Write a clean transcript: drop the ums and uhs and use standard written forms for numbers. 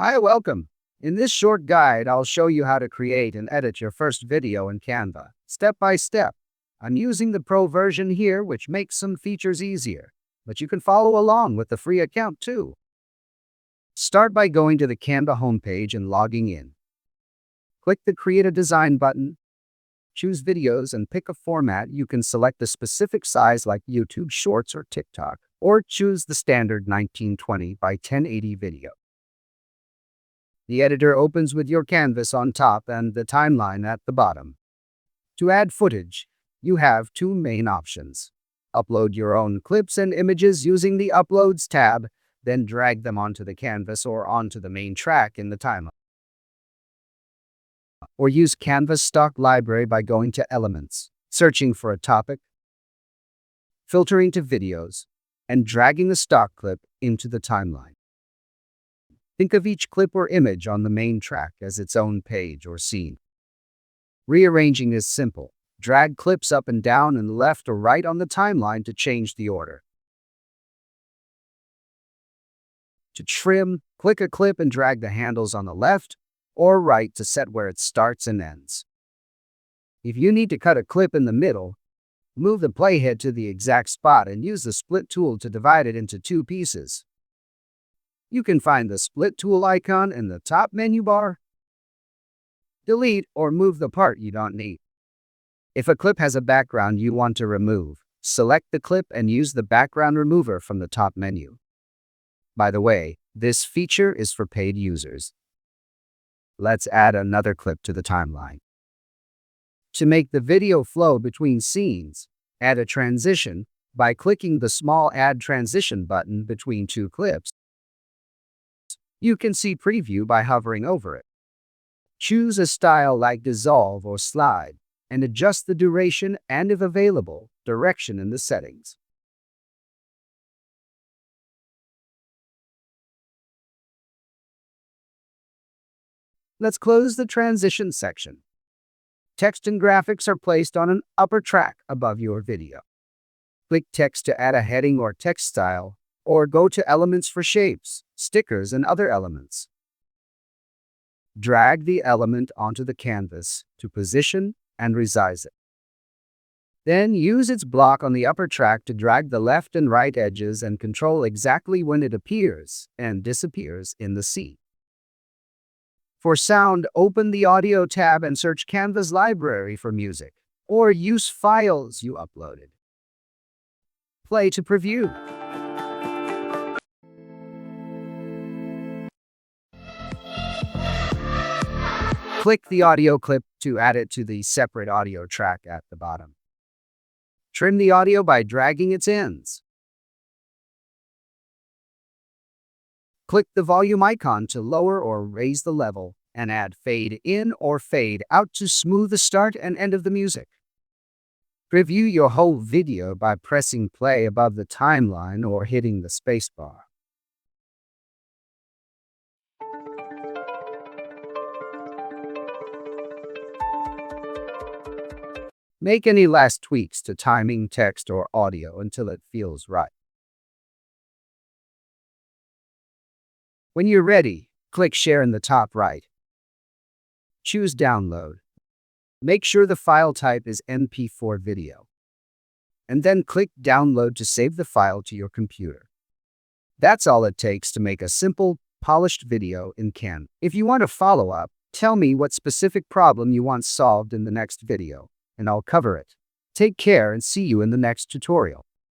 Hi, welcome. In this short guide, I'll show you how to create and edit your first video in Canva, step by step. I'm using the Pro version here, which makes some features easier, but you can follow along with the free account too. Start by going to the Canva homepage and logging in. Click the Create a Design button, choose Videos, and pick a format. You can select a specific size like YouTube Shorts or TikTok, or choose the standard 1920 by 1080 video. The editor opens with your canvas on top and the timeline at the bottom. To add footage, you have two main options. Upload your own clips and images using the Uploads tab, then drag them onto the canvas or onto the main track in the timeline. Or use Canva's stock library by going to Elements, searching for a topic, filtering to Videos, and dragging the stock clip into the timeline. Think of each clip or image on the main track as its own page or scene. Rearranging is simple. Drag clips up and down and left or right on the timeline to change the order. To trim, click a clip and drag the handles on the left or right to set where it starts and ends. If you need to cut a clip in the middle, move the playhead to the exact spot and use the split tool to divide it into two pieces. You can find the split tool icon in the top menu bar. Delete or move the part you don't need. If a clip has a background you want to remove, select the clip and use the background remover from the top menu. By the way, this feature is for paid users. Let's add another clip to the timeline. To make the video flow between scenes, add a transition by clicking the small Add Transition button between two clips. You can see preview by hovering over it. Choose a style like dissolve or slide and adjust the duration and, if available, direction in the settings. Let's close the transition section. Text and graphics are placed on an upper track above your video. Click Text to add a heading or text style, or go to Elements for shapes, stickers, and other elements. Drag the element onto the canvas to position and resize it. Then use its block on the upper track to drag the left and right edges and control exactly when it appears and disappears in the scene. For sound, open the Audio tab and search Canva's library for music, or use files you uploaded. Play to preview. Click the audio clip to add it to the separate audio track at the bottom. Trim the audio by dragging its ends. Click the volume icon to lower or raise the level and add fade in or fade out to smooth the start and end of the music. Preview your whole video by pressing play above the timeline or hitting the spacebar. Make any last tweaks to timing, text, or audio until it feels right. When you're ready, click Share in the top right. Choose Download. Make sure the file type is MP4 video. And then click Download to save the file to your computer. That's all it takes to make a simple, polished video in Canva. If you want to follow up, tell me what specific problem you want solved in the next video, and I'll cover it. Take care and see you in the next tutorial.